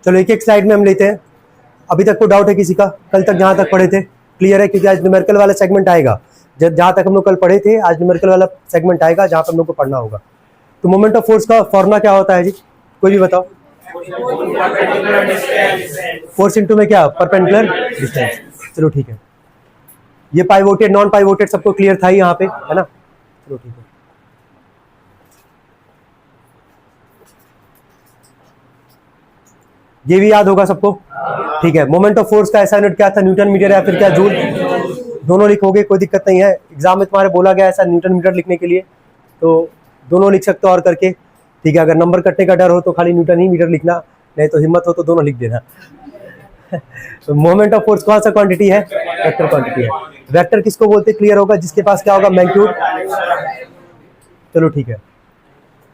चलो एक एक स्लाइड में हम लेते हैं। अभी तक कोई डाउट है किसी का? कल तक जहां तक पढ़े थे क्लियर है? क्योंकि आज न्यूमेरिकल वाला सेगमेंट आएगा, जहां तक हम लोग कल पढ़े थे आज न्यूमेरिकल वाला सेगमेंट आएगा जहां पर हम लोग को पढ़ना होगा। तो मोमेंट ऑफ फोर्स का फॉर्मूला क्या होता है जी? कोई भी बताओ। फोर्स इंटू में क्या? Perpendicular distance. चलो ठीक है, ये पाइवोटेड नॉन पाइवोटेड सबको क्लियर था ही यहाँ पे, है ना? चलो ठीक है। ये भी याद होगा सबको, ठीक है। मोमेंट ऑफ फोर्स का ऐसा यूनिट क्या था? न्यूटन मीटर या फिर क्या? जूल। दोनों लिखोगे कोई दिक्कत नहीं है, एग्जाम में तुम्हारे बोला गया ऐसा न्यूटन मीटर लिखने के लिए, तो दोनों लिख सकते हो और करके, ठीक है। अगर नंबर कटने का डर हो तो खाली न्यूटन ही मीटर लिखना, नहीं तो हिम्मत हो तो दोनों लिख देना। तो मोमेंट ऑफ फोर्स कौन सा क्वांटिटी है? वेक्टर क्वांटिटी है। वेक्टर किसको बोलते? क्लियर होगा जिसके पास क्या होगा? मैग्नीट्यूड। चलो ठीक है,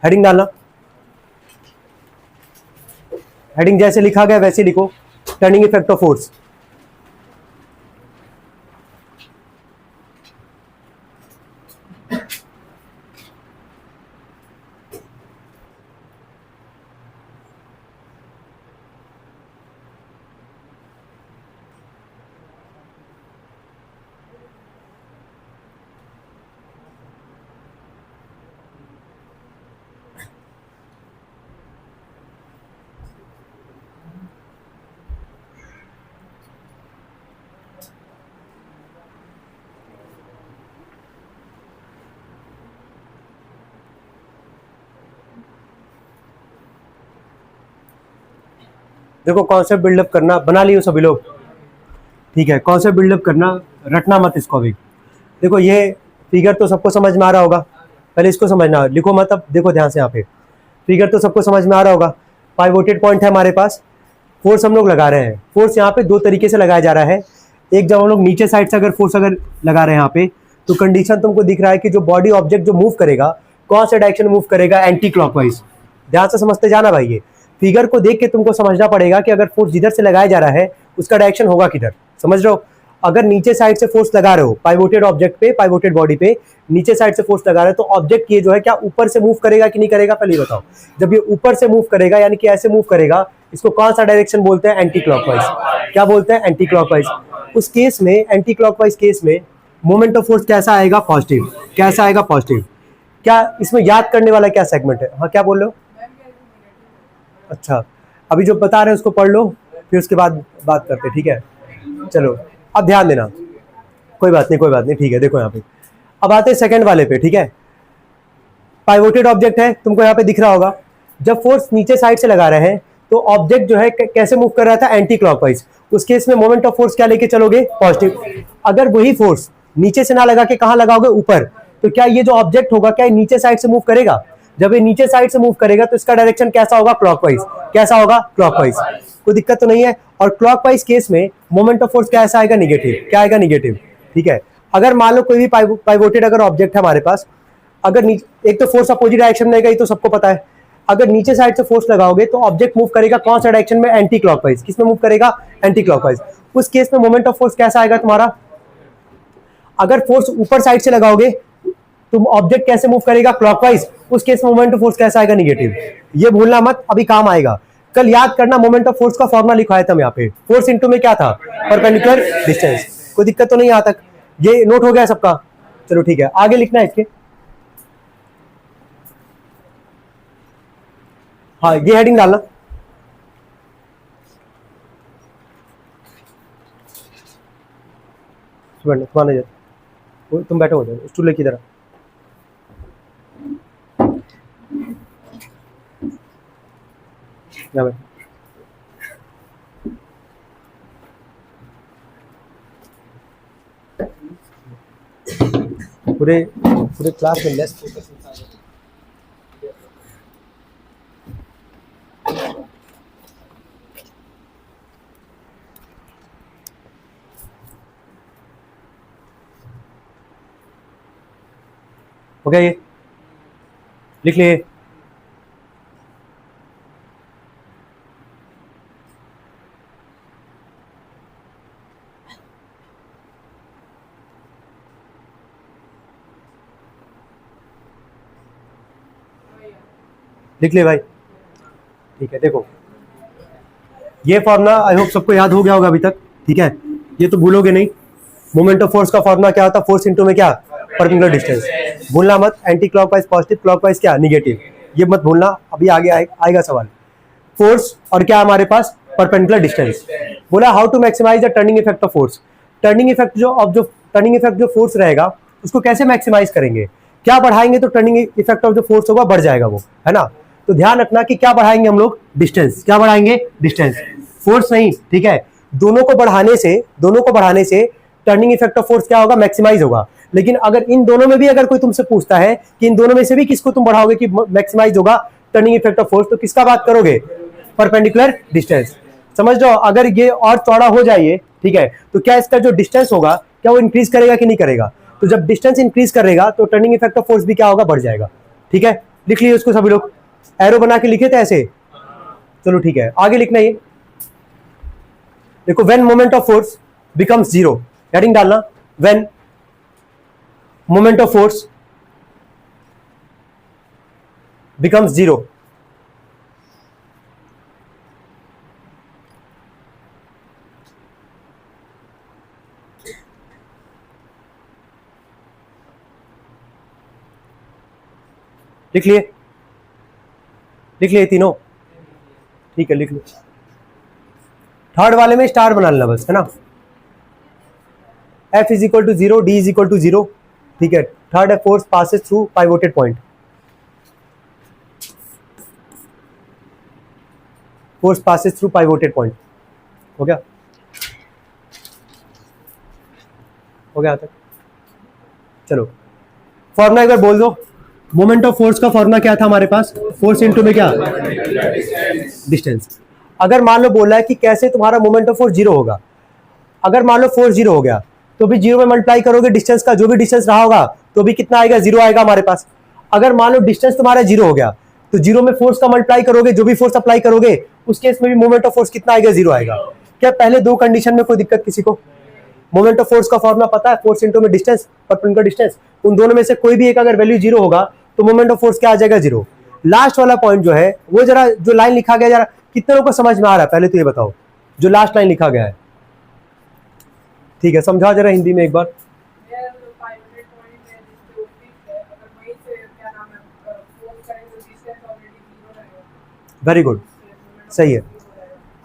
हेडिंग डालना। हेडिंग जैसे लिखा गया वैसे लिखो, टर्निंग इफेक्ट ऑफ फोर्स। देखो कॉन्सेप्ट बिल्डअप करना, बना लियो सभी लोग, ठीक है। कॉन्सेप्ट बिल्डअप करना, रटना मत इसको भी। देखो ये फिगर तो सबको समझ में आ रहा होगा, पहले इसको समझना, लिखो मत। अब देखो ध्यान से, यहाँ पे फिगर तो सबको समझ में आ रहा होगा। पाइवोटेड पॉइंट है हमारे पास, फोर्स हम लोग लगा रहे हैं। फोर्स यहाँ पे दो तरीके से लगाया जा रहा है। एक, जब हम लोग नीचे साइड से अगर फोर्स अगर लगा रहे हैं यहाँ पे, तो कंडीशन तुमको दिख रहा है कि जो बॉडी ऑब्जेक्ट जो मूव करेगा, कौन सा डायरेक्शन मूव करेगा? Anti clockwise. ध्यान से समझते जाना भाई, ये फिगर को देख के तुमको समझना पड़ेगा कि अगर फोर्स जिधर से लगाया जा रहा है उसका डायरेक्शन होगा किधर, समझ रहे हो? अगर नीचे साइड से फोर्स लगा रहे हो पाइवोटेड ऑब्जेक्ट पे, पाइवोटेड बॉडी पे नीचे साइड से फोर्स लगा रहे हो, तो ऑब्जेक्ट ये जो है क्या ऊपर से मूव करेगा कि नहीं करेगा? पहले बताओ। जब ये ऊपर से मूव करेगा यानी कि ऐसे मूव करेगा, इसको कौन सा डायरेक्शन बोलते हैं? Anti clockwise. क्या बोलते हैं? Anti clockwise. उस केस में, एंटी क्लॉकवाइज केस में मोमेंट ऑफ फोर्स कैसा आएगा? पॉजिटिव। कैसा आएगा? पॉजिटिव। क्या इसमें याद करने वाला क्या सेगमेंट है? हाँ क्या बोल रहे हो? अच्छा, अभी जो बता रहे हैं उसको पढ़ लो, फिर उसके बाद बात करते हैं, ठीक है? चलो अब ध्यान देना, कोई बात नहीं कोई बात नहीं, ठीक है। देखो यहाँ पे अब आते हैं सेकंड वाले पे, ठीक है। पाइवोटेड ऑब्जेक्ट है, तुमको यहाँ पे दिख रहा होगा। जब फोर्स नीचे साइड से लगा रहे हैं तो ऑब्जेक्ट जो है कैसे मूव कर रहा था? Anti clockwise. उस केस में मोमेंट ऑफ फोर्स क्या लेके चलोगे? पॉजिटिव। अगर वही फोर्स नीचे से ना लगा के कहाँ लगाओगे? ऊपर। तो क्या ये जो ऑब्जेक्ट होगा क्या नीचे साइड से मूव करेगा? जब ये नीचे साइड से मूव करेगा तो इसका डायरेक्शन कैसा होगा? क्लॉकवाइज। कैसा होगा? क्लॉकवाइज। कोई दिक्कत तो नहीं है। और क्लॉकवाइज केस में मोमेंट ऑफ फोर्स कैसा आएगा? निगेटिव। क्या आएगा? निगेटिव, ठीक है। अगर मान लो कोई भी पाइवोटेड अगर ऑब्जेक्ट है हमारे पास, अगर एक तो फोर्स अपोजिट डायरेक्शन में आएगा, ये तो सबको पता है। अगर नीचे साइड से फोर्स लगाओगे तो ऑब्जेक्ट मूव करेगा कौन सा डायरेक्शन में? Anti clockwise. किस में मूव करेगा? Anti clockwise. उस केस में मोमेंट ऑफ फोर्स कैसा आएगा तुम्हारा? अगर फोर्स ऊपर साइड से लगाओगे तुम ऑब्जेक्ट कैसे मूव करेगा? क्लॉकवाइज। उस केस में मोमेंट ऑफ फोर्स कैसा आएगा? निगेटिव। ये भूलना मत, अभी काम आएगा। कल याद करना, मोमेंट ऑफ फोर्स का फॉर्मूला लिखवाया था यहाँ पे। फोर्स इंटू में क्या था? Perpendicular distance. कोई दिक्कत तो नहीं यहाँ तक? ये नोट हो गया सबका? चलो ठीक है, आगे लिखना है इसके। हाँ ये हेडिंग डालना। तुम बैठो हो जाओ, स्टूल लेके इधर। पूरे पूरे क्लास में लेस फोकस हो गया। ये लिख लिए? लिख लिए भाई? ठीक है। देखो ये फॉर्मूला आई होप सबको याद हो गया होगा अभी तक, ठीक है, ये तो भूलोगे नहीं। मोमेंट ऑफ फोर्स का फॉर्मूला क्या होता है, फोर्स इनटू में क्या, परपेंडिकुलर डिस्टेंस, भूलना मत। एंटी क्लॉकवाइज पॉजिटिव, क्लॉकवाइज क्या, निगेटिव, ये मत भूलना, अभी आगे आएगा सवाल। फोर्स और क्या हमारे पास, परपेंडिकुलर डिस्टेंस। बोला how to maximise the turning effect of force. Turning effect जो फोर्स रहेगा उसको कैसे मैक्सिमाइज करेंगे, क्या बढ़ाएंगे तो टर्निंग इफेक्ट ऑफ जो फोर्स होगा बढ़ जाएगा वो, है ना। तो ध्यान रखना कि क्या बढ़ाएंगे हम लोग, डिस्टेंस। क्या बढ़ाएंगे, डिस्टेंस, फोर्स नहीं, ठीक है। दोनों को बढ़ाने से टर्निंग इफेक्ट ऑफ फोर्स क्या होगा, मैक्सिमाइज होगा। लेकिन अगर इन दोनों में भी अगर कोई तुमसे पूछता है कि इन दोनों में से भी किसको तुम बढ़ाओगे कि मैक्सिमाइज होगा टर्निंग इफेक्ट ऑफ फोर्स, तो किसका बात करोगे, परपेंडिकुलर डिस्टेंस। समझ जाओ, अगर ये और चौड़ा हो जाए, ठीक है, तो क्या इसका जो डिस्टेंस होगा क्या वो इंक्रीज करेगा कि नहीं करेगा। तो जब डिस्टेंस इंक्रीज करेगा तो टर्निंग इफेक्ट ऑफ फोर्स भी क्या होगा, बढ़ जाएगा, ठीक है। लिख लिए उसको सभी लोग, एरो बना के लिखे थे ऐसे, चलो ठीक है, आगे लिखना ये देखो। When moment of force becomes zero, heading डालना, when moment of force becomes zero, लिख लिए तीनों, ठीक है, लिख लो। थर्ड वाले में स्टार बना लेना बस, है ना। F is equal to zero, D is equal to zero, ठीक है। थर्ड है force passes through pivoted point, force passes through pivoted point, हो गया तक। चलो फॉर्मूला एक बार बोल दो। मोमेंट ऑफ फोर्स का फॉर्मूला क्या था हमारे पास, फोर्स इनटू में क्या, डिस्टेंस। अगर मान लो बोला है कि कैसे तुम्हारा मोमेंट ऑफ फोर्स जीरो होगा, अगर मान लो फोर्स जीरो हो गया तो भी जीरो में मल्टीप्लाई करोगे डिस्टेंस का, जो भी डिस्टेंस रहा होगा तो भी कितना आएगा, जीरो आएगा हमारे पास। अगर मान लो डिस्टेंस तुम्हारा जीरो हो गया तो जीरो में फोर्स का मल्टीप्लाई करोगे, जो भी फोर्स अप्लाई करोगे उस केस में भी मोमेंट ऑफ फोर्स कितना आएगा, जीरो आएगा। क्या पहले दो कंडीशन में कोई दिक्कत किसी को। मोमेंट ऑफ फोर्स का फॉर्मूला पता है, फोर्स इनटू में डिस्टेंस, परपेंडिकुलर डिस्टेंस, उन दोनों में से कोई भी एक अगर वैल्यू जीरो होगा तो मोमेंट ऑफ फोर्स क्या आ जाएगा, जीरो। लास्ट वाला पॉइंट जो है वो जरा जो लाइन लिखा गया जरा कितने लोगों को समझ में आ रहा है, पहले तो ये बताओ, जो लास्ट लाइन लिखा गया है, ठीक है, समझा जरा हिंदी में एक बार। वेरी गुड, सही है।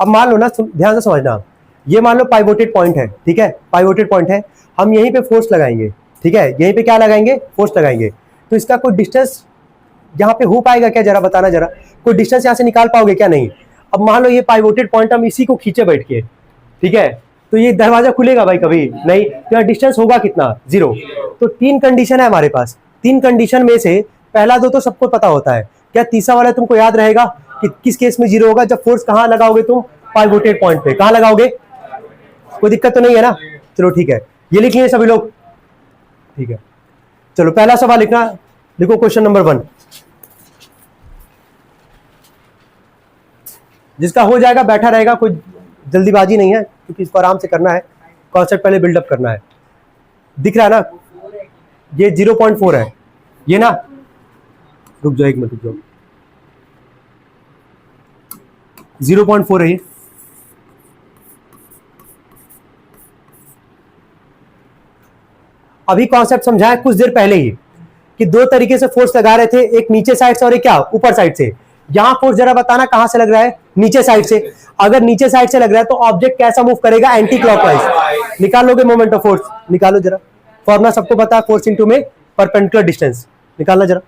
अब मान लो ना, ध्यान से समझना, ये मान लो पाइवोटेड पॉइंट है, ठीक है, पाइवोटेड पॉइंट है, हम यहीं पे फोर्स लगाएंगे, ठीक है, यहीं पे क्या लगाएंगे, फोर्स लगाएंगे। तो इसका कोई डिस्टेंस यहाँ पे हो पाएगा क्या, जरा बताना, जरा कोई डिस्टेंस यहाँ से निकाल पाओगे क्या, नहीं। अब मान लो ये पाइवोटेड पॉइंट, हम इसी को खींचे बैठ के, ठीक है, तो ये दरवाजा खुलेगा भाई कभी नहीं, तो यहाँ डिस्टेंस होगा कितना, जीरो। तो तीन कंडीशन है हमारे पास, तीन कंडीशन में से पहला दो तो सबको पता होता है, क्या तीसरा वाला तुमको याद रहेगा कि किस केस में जीरो होगा, जब फोर्स कहाँ लगाओगे तुम, पाइवोटेड पॉइंट पे, कहाँ लगाओगे, कोई दिक्कत तो नहीं है ना। चलो ठीक है, ये लिख लिए सभी लोग, ठीक है। चलो पहला सवाल लिखना, लिखो क्वेश्चन नंबर 1, जिसका हो जाएगा बैठा रहेगा, कोई जल्दीबाजी नहीं है क्योंकि इसको आराम से करना है, कॉन्सेप्ट पहले बिल्डअप करना है। दिख रहा है ना, ये 0.4 है ये ना, रुक जाओ एक मिनट, रुक जाओ, 0.4 है ये। अभी कॉन्सेप्ट समझाया कुछ देर पहले ही कि दो तरीके से फोर्स लगा रहे थे, एक नीचे साइड से और एक क्या, ऊपर साइड से। यहां फोर्स जरा बताना कहां से लग रहा है, नीचे साइड से। अगर नीचे साइड से लग रहा है तो ऑब्जेक्ट कैसा मूव करेगा, एंटी क्लॉकवाइज। निकालोगे मोमेंट ऑफ फोर्स, निकालो जरा, फॉर्मूला सबको पता है, फोर्स इनटू में परपेंडिकुलर डिस्टेंस, निकालना जरा।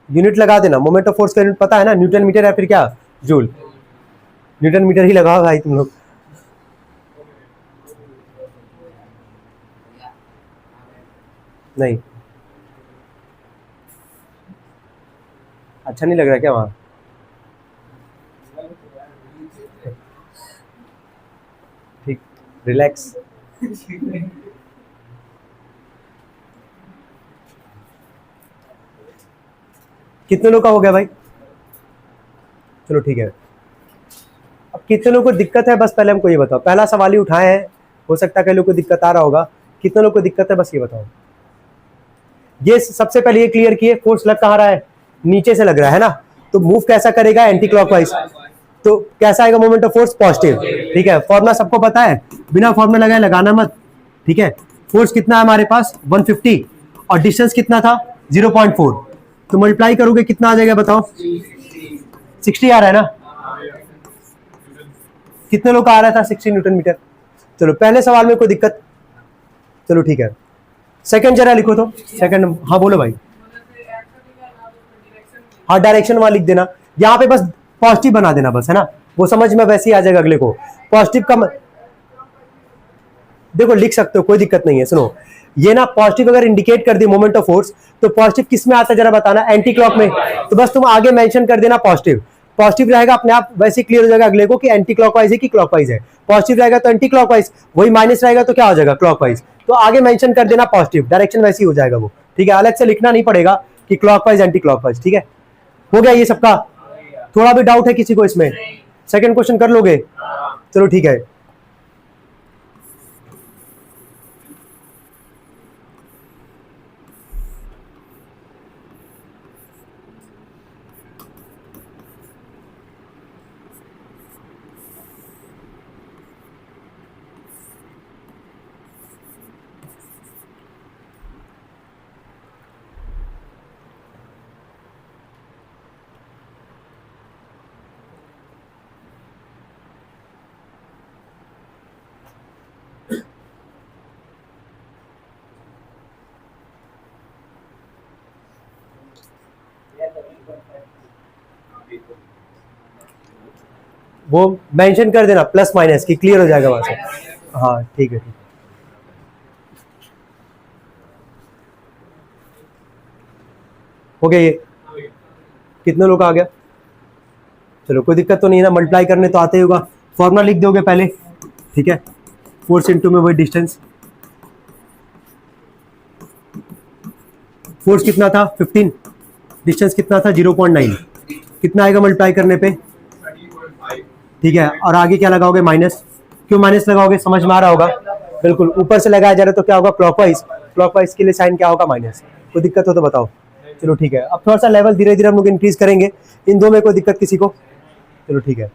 यूनिट लगा देना, मोमेंट ऑफ फोर्स का यूनिट पता है ना, न्यूटन मीटर या फिर क्या, जूल। न्यूटन मीटर ही लगाओ भाई तुम लोग। नहीं, अच्छा नहीं लग रहा क्या वहां, ठीक, रिलैक्स। कितने लोग का हो गया भाई, चलो ठीक है। अब कितने लोगों को दिक्कत है, बस पहले हमको ये बताओ, पहला सवाल ही उठाए हैं, हो सकता है कई लोगों को दिक्कत आ रहा होगा, कितने लोगों को दिक्कत है बस ये बताओ। ये सबसे पहले ये क्लियर किए, फोर्स लग कहाँ रहा है, नीचे से लग रहा है ना, तो मूव कैसा करेगा, एंटी क्लॉकवाइज। तो कैसा आएगा मोमेंट ऑफ फोर्स, पॉजिटिव। ठीक है, फॉर्मूला सबको पता है, बिना फॉर्मूला लगाए लगाना मत। ठीक है, फोर्स कितना है हमारे पास 150 और डिस्टेंस कितना था 0.4, तो मल्टीप्लाई करोगे कितना आ जाएगा बताओ, 60 आ रहा है ना, कितने लोग का आ रहा था 60 न्यूटन मीटर। चलो पहले सवाल में कोई दिक्कत, चलो ठीक है। सेकंड जरा लिखो तो, सेकंड, हाँ बोलो भाई। हाँ डायरेक्शन वहां लिख देना, यहाँ पे बस पॉजिटिव बना देना बस, है ना, वो समझ में वैसे ही आ जाएगा अगले को। पॉजिटिव का देखो लिख सकते हो, कोई दिक्कत नहीं है। सुनो, ये ना पॉजिटिव अगर इंडिकेट कर दी मोमेंट ऑफ फोर्स, तो पॉजिटिव किस में आता है जरा बताना, एंटी क्लॉक में। तो बस तुम आगे मेंशन कर देना पॉजिटिव, पॉजिटिव रहेगा अपने आप वैसे क्लियर हो जाएगा अगले को कि एंटी क्लॉकवाइज है कि क्लॉकवाइज है। पॉजिटिव रहेगा तो एंटी क्लॉकवाइज, वही माइनस रहेगा तो क्या हो जाएगा, क्लॉकवाइज। तो आगे मेंशन कर देना पॉजिटिव, डायरेक्शन वैसे ही हो जाएगा वो। ठीक है, अलग से लिखना नहीं पड़ेगा कि क्लॉकवाइज एंटी क्लॉकवाइज। ठीक है, हो गया ये सबका। थोड़ा भी डाउट है किसी को इसमें, सेकंड क्वेश्चन कर लोगे, चलो ठीक है। वो मेंशन कर देना प्लस माइनस की, क्लियर हो जाएगा वहां से। हाँ ठीक है, ठीक है। हो गया ये, कितने लोग आ गया, चलो कोई दिक्कत तो नहीं है ना, मल्टीप्लाई करने तो आते ही होगा। फॉर्मूला लिख दोगे पहले, ठीक है, फोर्स इंटू में वही डिस्टेंस, फोर्स कितना था 15, डिस्टेंस कितना था 0.9, कितना आएगा मल्टीप्लाई करने पे, ठीक है। और आगे क्या लगाओगे, माइनस। क्यों माइनस लगाओगे, समझ में आ रहा होगा, बिल्कुल ऊपर से लगाया जा रहा है तो क्या होगा, क्लॉकवाइज, क्लॉकवाइज के लिए साइन क्या होगा, माइनस। कोई दिक्कत हो तो बताओ, चलो ठीक है। अब थोड़ा सा लेवल धीरे धीरे हम लोग इंक्रीज करेंगे, इन दो में कोई दिक्कत किसी को, चलो ठीक है।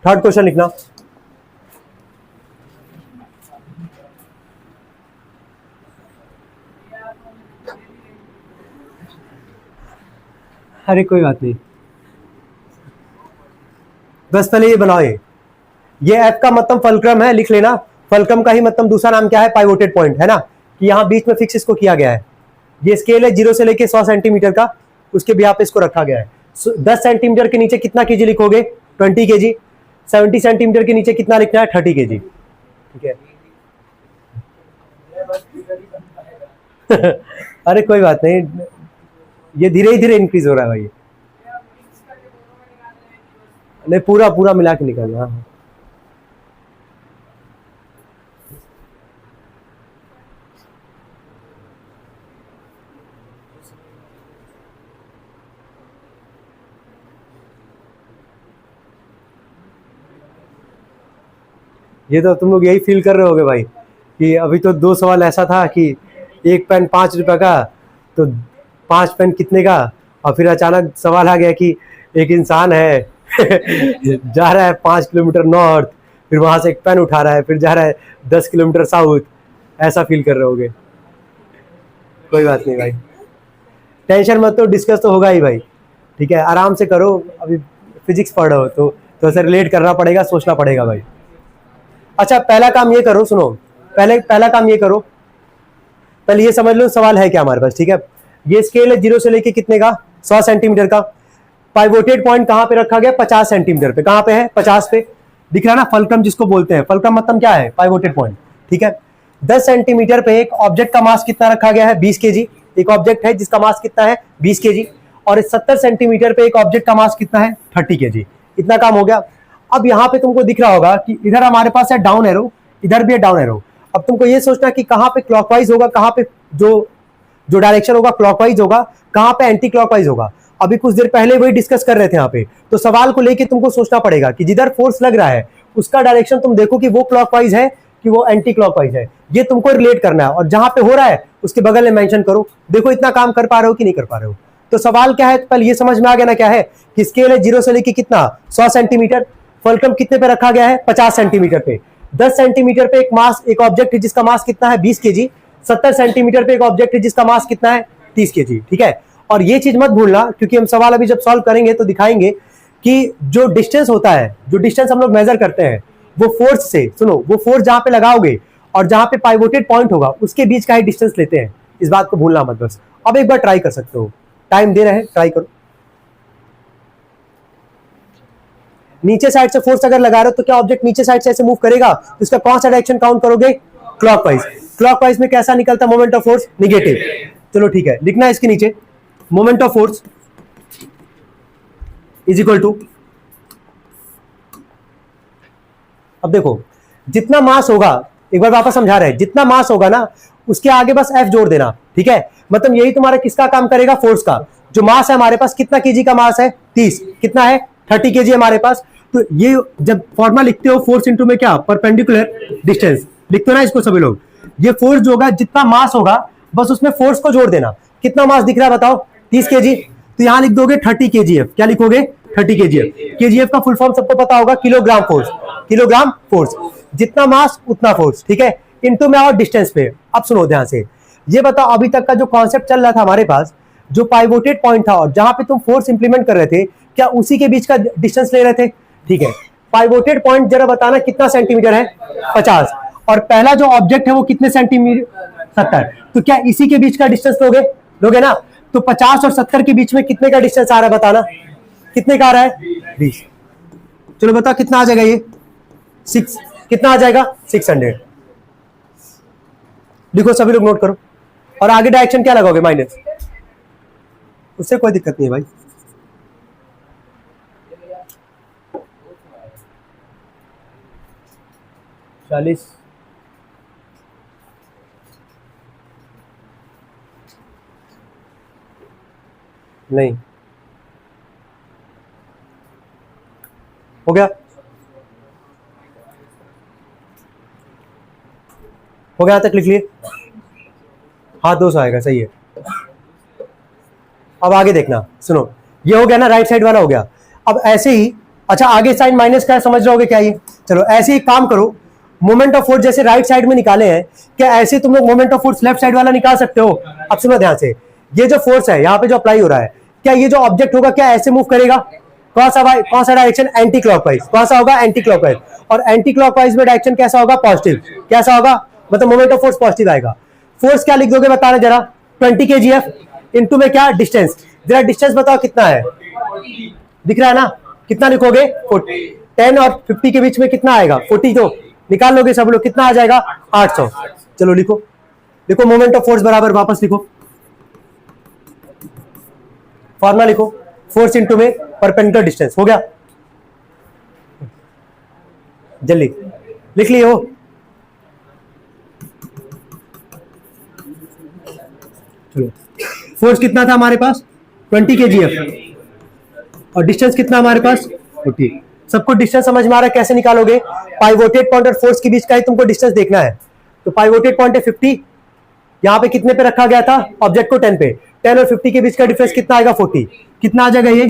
थर्ड क्वेश्चन लिखना, अरे कोई बात नहीं, बस पहले ये बनाओ, ये एफ का मतलब फलक्रम है, लिख लेना। फलक्रम का ही मतलब दूसरा नाम क्या है, पाइवोटेड पॉइंट, है ना, कि यहाँ बीच में फिक्स इसको किया गया है। ये स्केल है 0 से लेके 100 सेंटीमीटर का, उसके भी यहाँ पे इसको रखा गया है। 10 सेंटीमीटर के नीचे कितना केजी लिखोगे, 20 केजी। 70 सेंटीमीटर के नीचे कितना लिखना है, 30 केजी। ठीक है अरे कोई बात नहीं, ये धीरे ही धीरे इंक्रीज हो रहा है भाई, नहीं पूरा पूरा मिला के निकलना। हाँ ये तो तुम लोग यही फील कर रहे होगे भाई, कि अभी तो 2 सवाल ऐसा था कि एक पेन 5 रुपए का, तो 5 पेन कितने का, और फिर अचानक सवाल आ गया कि एक इंसान है जा रहा है 5 किलोमीटर नॉर्थ, फिर वहां से एक पेन उठा रहा है, फिर जा रहा है 10 किलोमीटर साउथ, ऐसा फील कर रहे होगे। कोई बात नहीं भाई, टेंशन मत, तो डिस्कस तो होगा ही भाई। ठीक है, आराम से करो, अभी फिजिक्स पढ़ रहे हो तो ऐसे रिलेट करना पड़ेगा, सोचना पड़ेगा भाई। अच्छा पहला काम ये करो, सुनो, पहला काम ये करो, पहले ये समझ लो सवाल है क्या हमारे पास। ठीक है, ये स्केल है 0 से लेके कितने का, 100 सेंटीमीटर का। पाइवोटेड पॉइंट कहां पे रखा गया, 50 सेंटीमीटर पे। कहां पे है, 50 पे, दिख रहा है ना, फलक्रम जिसको बोलते हैं। फलक्रम मतलब क्या है, पाइवोटेड पॉइंट। ठीक है, 10 सेंटीमीटर पे एक ऑब्जेक्ट का मास कितना रखा गया है, 20 केजी। एक ऑब्जेक्ट है जिसका मास कितना है, 20 केजी। और 70 सेंटीमीटर पे एक ऑब्जेक्ट का मास कितना है, 30 केजी। इतना काम हो गया। अब यहाँ पे तुमको दिख रहा होगा कि इधर हमारे पास है डाउन एरो, इधर भी है डाउन एरो। अब तुमको ये सोचना कि कहां पे क्लॉकवाइज होगा, कहां पे जो डायरेक्शन होगा क्लॉकवाइज होगा, कहां पे एंटी क्लॉकवाइज होगा। अभी कुछ देर पहले वही डिस्कस कर रहे थे यहाँ पे। तो सवाल को लेके तुमको सोचना पड़ेगा कि जिधर फोर्स लग रहा है उसका डायरेक्शन तुम देखो कि वो क्लॉकवाइज है कि वो एंटी क्लॉकवाइज है। ये तुमको रिलेट करना है, और जहां पे हो रहा है उसके बगल में मेंशन करो। देखो इतना काम कर पा रहे हो कि नहीं कर पा रहे हो। तो सवाल क्या है, पहले ये समझ में आ गया ना क्या है कि स्केल है 0 से लेके कितना 100 सेंटीमीटर, फलक्रम कितने पे रखा गया है 50 सेंटीमीटर पे, 10 सेंटीमीटर पे एक ऑब्जेक्ट है जिसका मास कितना है 20 केजी, 70 सेंटीमीटर पे एक ऑब्जेक्ट है जिसका मास कितना है 30 केजी। ठीक है, और ये चीज मत भूलना, क्योंकि हम सवाल अभी जब सॉल्व करेंगे तो दिखाएंगे कि जो डिस्टेंस होता है, जो डिस्टेंस हम लोग मेजर करते हैं, वो फोर्स से, सुनो, वो फोर्स जहां पे लगाओगे और जहां पे पाइवोटेड पॉइंट होगा उसके बीच का ही डिस्टेंस लेते हैं। इस बात को भूलना मत बस। अब एक बार ट्राई कर सकते हो, टाइम दे रहे हैं, ट्राई करो। नीचे साइड से फोर्स अगर लगा रहे हो तो क्या ऑब्जेक्ट नीचे साइड से ऐसे मूव करेगा, तो इसका कौन सा डायरेक्शन काउंट करोगे, क्लॉकवाइज। क्लॉकवाइज में कैसा निकलता मोमेंट ऑफ फोर्स, निगेटिव। चलो ठीक है, लिखना है इसके नीचे moment of force is equal to, अब देखो जितना मास होगा, एक बार वापस समझा रहे हैं, जितना मास होगा ना उसके आगे बस एफ जोड़ देना। ठीक है, मतलब यही तुम्हारा किसका काम करेगा, फोर्स का। जो मास है हमारे पास, कितना केजी का मास है 30, कितना है 30 केजी हमारे पास। तो ये जब फॉर्मूला लिखते हो फोर्स इंटू में क्या, परपेंडिकुलर डिस्टेंस लिखते हो ना इसको सभी लोग। ये फोर्स जो होगा, जितना मास होगा बस उसमें फोर्स को जोड़ देना। कितना मास दिख रहा है बताओ, 30 केजी, तो यहां लिख दोगे 30 केजीएफ। क्या लिखोगे, 30 केजीएफ। केजीएफ का फुल फॉर्म सबको पता होगा, किलोग्राम फोर्स। किलोग्राम फोर्स, जितना मास उतना फोर्स। ठीक है, इनटू में और डिस्टेंस पे। अब सुनो ध्यान से, ये बताओ अभी तक का जो कॉन्सेप्ट चल रहा था हमारे पास, जो पाइवोटेड पॉइंट था और जहां पे तुम फोर्स इंप्लीमेंट कर रहे थे, क्या उसी के बीच का डिस्टेंस ले रहे थे। ठीक है, पाइवोटेड पॉइंट जरा बताना कितना सेंटीमीटर है, 50, और पहला जो ऑब्जेक्ट है वो कितने सेंटीमीटर, 70। तो क्या इसी के बीच का डिस्टेंस लोगे ना। तो 50 और 70 के बीच में कितने का डिस्टेंस आ रहा है बताना, कितने का आ रहा है 20। चलो बताओ कितना आ जाएगा ये 6, कितना आ जाएगा 600। लिखो सभी लोग, नोट करो। और आगे डायरेक्शन क्या लगाओगे, माइनस, उससे कोई दिक्कत नहीं है भाई। चालीस, नहीं हो गया, हो गया, तक लिख लिए। हाँ 200 आएगा, सही है। अब आगे देखना, सुनो, ये हो गया ना, राइट साइड वाला हो गया। अब ऐसे ही, अच्छा आगे साइड माइनस का समझ रहोगे क्या ये। चलो ऐसे ही काम करो, मोमेंट ऑफ फोर्स जैसे राइट साइड में निकाले हैं, क्या ऐसे तुम लोग moment of force left side वाला निकाल सकते हो। अब सुनो ध्यान से, ये जो फोर्स है यहाँ पे जो अप्लाई हो रहा है, क्या ये जो ऑब्जेक्ट होगा क्या ऐसे मूव करेगा, कौन सा डायरेक्शन, एंटी क्लॉकवाइज। कौन सा होगा, एंटी क्लॉकवाइज। और एंटी क्लॉकवाइज में डायरेक्शन कैसा होगा, पॉजिटिव। कैसा होगा, मतलब मोमेंट ऑफ फोर्स पॉजिटिव आएगा। फोर्स क्या लिख दोगे बताना जरा, 20 kgf इनटू में क्या, डिस्टेंस। जरा डिस्टेंस बताओ कितना है, दिख रहा है ना, कितना लिखोगे 40। 10 और 50 के बीच में कितना आएगा 40, तो निकाल लोगे सब लोग, कितना आ जाएगा 800। चलो लिखो, लिखो मोमेंट ऑफ फोर्स बराबर, वापस लिखो फॉर्मूला, लिखो फोर्स इनटू में परपेंडिकुलर डिस्टेंस। हो गया, जल्दी लिख लिए हो। चलो, फोर्स कितना था हमारे पास 20 kgf, और डिस्टेंस कितना हमारे पास 40। सबको डिस्टेंस समझ में आ रहा है, कैसे निकालोगे, पाइवोटेड पॉइंट और फोर्स के बीच का ही तुमको डिस्टेंस देखना है। तो पाइवोटेड पॉइंट है 50, यहाँ पे कितने पे रखा गया था ऑब्जेक्ट को, 10 पे। 10 और 50 के बीच का डिफरेंस कितना आएगा 40, कितना आ जाएगा ये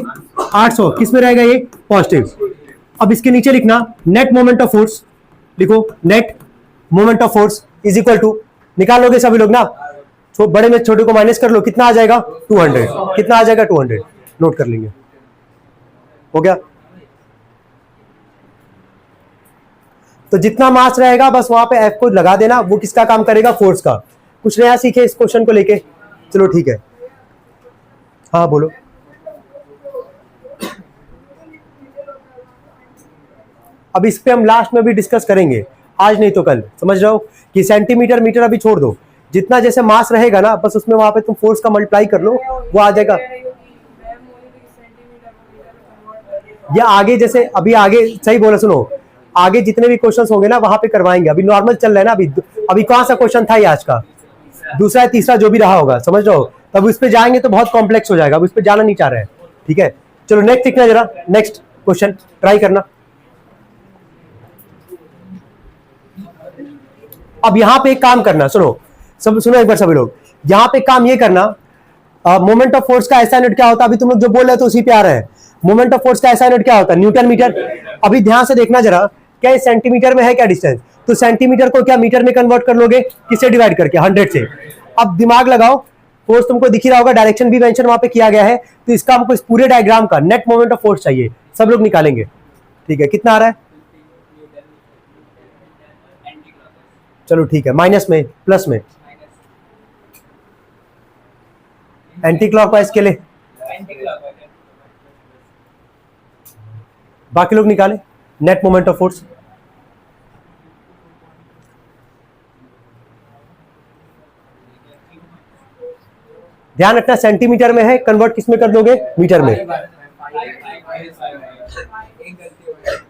800। किस में रहेगा ये, पॉजिटिव। अब इसके नीचे लिखना नेट मोमेंट ऑफ फोर्स, लिखो net moment of force is equal to, निकाल लोगे सभी लोग ना, तो बड़े में छोटे को माइनस कर लो, कितना आ जाएगा 200। कितना आ जाएगा 200, नोट कर लेंगे। हो गया, तो जितना मास रहेगा बस वहां पे एफ को लगा देना, वो किसका काम करेगा, फोर्स का। कुछ नया सीखे इस क्वेश्चन को लेके, चलो ठीक है। हाँ बोलो, अब इस पे हम लास्ट में भी डिस्कस करेंगे, आज नहीं तो कल। समझ रहे हो कि सेंटीमीटर मीटर अभी छोड़ दो, जितना जैसे मास रहेगा ना बस उसमें वहां पे तुम फोर्स का मल्टीप्लाई कर लो, वो आ जाएगा। ये आगे जैसे अभी आगे सही बोला, सुनो आगे जितने भी क्वेश्चंस होंगे ना वहां पे करवाएंगे, अभी नॉर्मल चल रहा है ना। अभी कौन सा क्वेश्चन था ये आज का, दूसरा या तीसरा जो भी रहा होगा, समझ रहे हो। तब उस पे जाएंगे तो बहुत कॉम्प्लेक्स हो जाएगा, अब उस पे जाना नहीं चाह रहे हैं। ठीक है, चलो नेक्स्ट लिखना जरा, नेक्स्ट क्वेश्चन ट्राई करना। अब यहाँ पे एक काम करना, सुनो सब सुनो एक बार सभी लोग, यहाँ पे काम ये करना, मोमेंट ऑफ फोर्स का ऐसा यूनिट क्या होता है, अभी तुम लोग जो बोल रहे हो तो उसी पे आ रहा है। मोमेंट ऑफ फोर्स का ऐसा यूनिट क्या होता है, न्यूटन मीटर। अभी ध्यान से देखना जरा, क्या ये सेंटीमीटर में है क्या डिस्टेंस, तो सेंटीमीटर को क्या मीटर में कन्वर्ट कर लोगे, किससे डिवाइड करके, 100 से। अब दिमाग लगाओ, फोर्स तुमको दिख ही रहा होगा, डायरेक्शन भी मेंशन वहां पे किया गया है, तो इसका हमको इस पूरे डायग्राम का नेट मोमेंट ऑफ फोर्स चाहिए, सब लोग निकालेंगे। ठीक है, कितना आ रहा है, चलो ठीक है, माइनस में प्लस में, एंटी क्लॉकवाइज के लिए बाकी लोग निकाले नेट मोमेंट ऑफ फोर्स। ध्यान रखना सेंटीमीटर में है, कन्वर्ट किस में कर दोगे, मीटर में।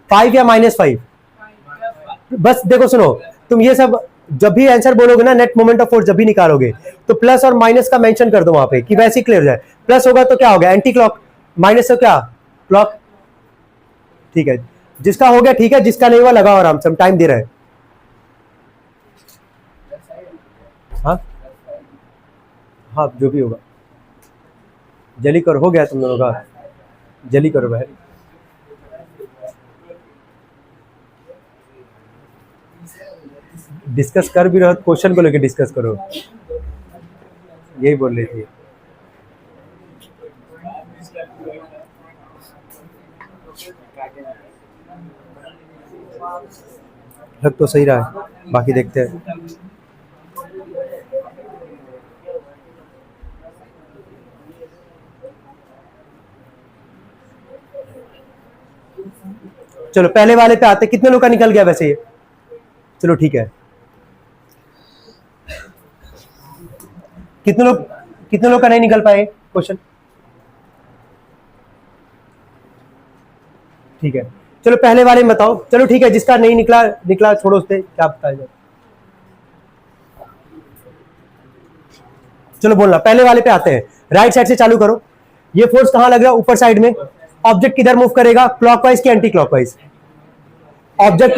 5 या -5, बस देखो सुनो, तुम ये सब जब भी आंसर बोलोगे ना, नेट मोमेंट ऑफ फोर्स जब भी निकालोगे तो प्लस और माइनस का मेंशन कर दो वहां पे, कि वैसे ही क्लियर हो जाए। प्लस होगा तो क्या होगा, एंटी क्लॉक, माइनस तो क्या, क्लॉक। ठीक है, जिसका हो गया ठीक है, जिसका नहीं हुआ लगाओ आराम से, हम टाइम दे रहे हैं। हाँ हाँ, जो भी होगा जल्दी करो, हो गया तुम दोनों का, जल्दी करो बहन। डिस्कस कर भी रहो, क्वेश्चन को लेकर डिस्कस करो, यही बोल रही थी। लग तो सही रहा है, बाकी देखते हैं। चलो पहले वाले पे आते, कितने लोग का निकल गया वैसे ये, चलो ठीक है, कितने लोग का नहीं निकल पाए क्वेश्चन, ठीक है। चलो पहले वाले में बताओ, चलो ठीक है, जिसका नहीं निकला छोड़ो, उससे क्या बताया जाए। चलो बोलना, पहले वाले पे आते हैं, राइट साइड से चालू करो। ये फोर्स कहां लग रहा है, ऊपर साइड में। ऑब्जेक्ट किधर मूव करेगा, क्लॉकवाइज कि एंटी क्लॉकवाइज, ऑब्जेक्ट।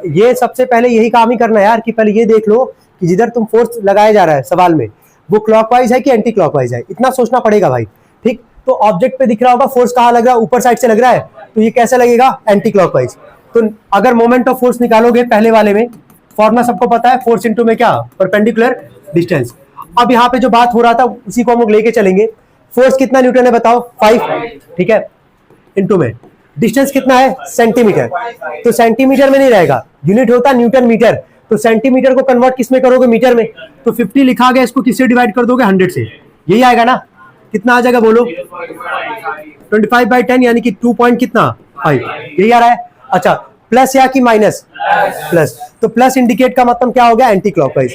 ये सबसे पहले यही काम ही करना है यार, कि पहले ये देख लो कि जिधर तुम फोर्स लगाया जा रहा है सवाल में, वो क्लॉकवाइज है कि एंटी क्लॉकवाइज है, इतना सोचना पड़ेगा भाई। ठीक, तो ऑब्जेक्ट पे दिख रहा होगा फोर्स कहां लग रहा है, ऊपर साइड से लग रहा है, तो ये कैसे लगेगा, एंटी क्लॉकवाइज। तो अगर मोमेंट ऑफ फोर्स निकालोगे पहले वाले में, फॉर्मूला सबको पता है, फोर्स इनटू में क्या, परपेंडिकुलर डिस्टेंस। अब यहाँ पे जो बात हो रहा था उसी को हम लोग लेके चलेंगे। फोर्स कितना न्यूटन है बताओ, 5, ठीक है, इनटू में डिस्टेंस कितना है, सेंटीमीटर। तो सेंटीमीटर में नहीं रहेगा, यूनिट होता न्यूटन मीटर, तो सेंटीमीटर को कन्वर्ट किस में करोगे, मीटर में। तो 50 लिखा गया, इसको किससे डिवाइड कर दोगे, 100 से, यही आएगा ना। कितना आ जाएगा बोलो, 25/10 यानी कि 2 पॉइंट कितना, 5, यही आ रहा है। अच्छा, प्लस या कि माइनस, प्लस, तो प्लस इंडिकेट का मतलब क्या हो गया, एंटी क्लॉकवाइज।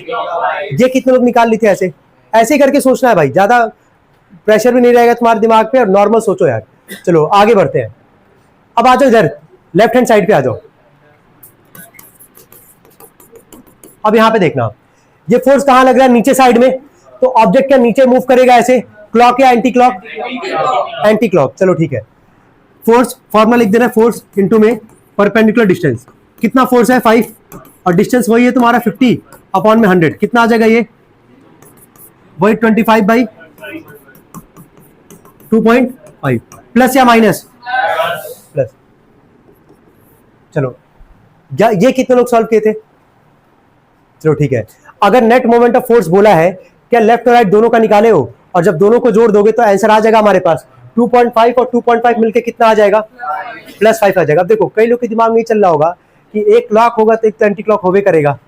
ये कितने लोग निकाल लेते हैं, ऐसे करके सोचना है भाई, ज्यादा प्रेशर भी नहीं रहेगा तुम्हारे दिमाग पे, और नॉर्मल सोचो यार। चलो आगे बढ़ते हैं, अब आ जाओ इधर लेफ्ट हैंड साइड पे आ जाओ। अब यहां पे देखना, ये फोर्स कहां लग रहा है, नीचे साइड में, तो ऑब्जेक्ट क्या नीचे मूव करेगा ऐसे, क्लॉक या एंटी क्लॉक, एंटी क्लॉक। चलो ठीक है, फोर्स फॉर्मूला लिख देना, फोर्स इनटू में परपेंडिकुलर डिस्टेंस। कितना फोर्स है, 5, और डिस्टेंस वही है तुम्हारा 50 अपॉन में 100, कितना आ जाएगा ये, वही 25/2.5, प्लस या माइनस, प्लस। चलो ये कितने लोग सॉल्व किए थे, चलो ठीक है। अगर नेट मोमेंट ऑफ फोर्स बोला है, क्या लेफ्ट और राइट दोनों का निकाले हो, और जब दोनों को जोड़ दोगे तो आंसर आ जाएगा हमारे पास 2.5 और 2.5 मिलके कितना आ जाएगा, +5 आ जाएगा। अब देखो कई लोग के दिमाग में चल रहा होगा कि एक क्लॉक होगा तो एक तो एंटी क्लॉक होवे करेगा,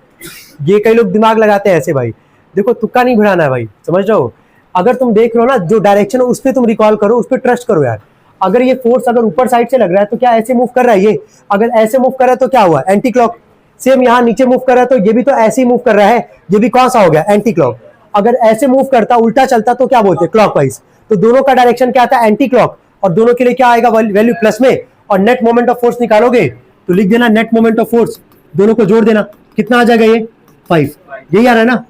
ये कई लोग दिमाग लगाते हैं ऐसे भाई। देखो तुक्का नहीं भिड़ाना है भाई, समझ रहे हो। अगर तुम देख रहे हो ना जो डायरेक्शन है उस पर तुम रिकॉल करो, उस पर ट्रस्ट करो यार। अगर ये फोर्स अगर ऊपर साइड से लग रहा है तो क्या ऐसे मूव कर रहा है, ये अगर ऐसे मूव कर रहा है तो क्या हुआ, एंटी क्लॉक। सेम यहाँ नीचे मूव कर रहा है तो ये भी तो ऐसे ही मूव कर रहा है, ये भी कौन सा हो गया, एंटी क्लॉक। अगर ऐसे मूव करता उल्टा चलता तो क्या बोलते, क्लॉकवाइज। तो दोनों का डायरेक्शन क्या था, एंटी क्लॉक, और दोनों के लिए क्या आएगा, वैल्यू प्लस में। और नेट मोमेंट ऑफ फोर्स निकालोगे तो लिख देना नेट मोमेंट ऑफ फोर्स, दोनों को जोड़ देना, कितना आ जाएगा ये 5, यही आ रहा है ना,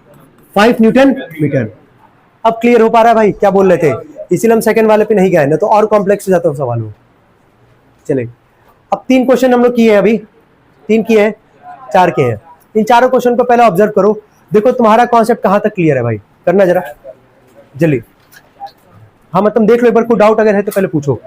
5 न्यूटन मीटर। अब क्लियर हो पा रहा है भाई क्या बोल रहे थे, इसीलिए हम सेकंड वाले पे नहीं गए, ना तो और कॉम्प्लेक्स हो जाता है सवाल हो। चले अब 3 क्वेश्चन हम लोग किए हैं, अभी 3 किए हैं, 4 किए हैं। इन चारों क्वेश्चन को पहले ऑब्जर्व करो, देखो तुम्हारा कॉन्सेप्ट कहाँ तक क्लियर है भाई, करना जरा जल्दी। हाँ मतलब देख लो एक बार, कोई डाउट अगर है तो पहले पूछो।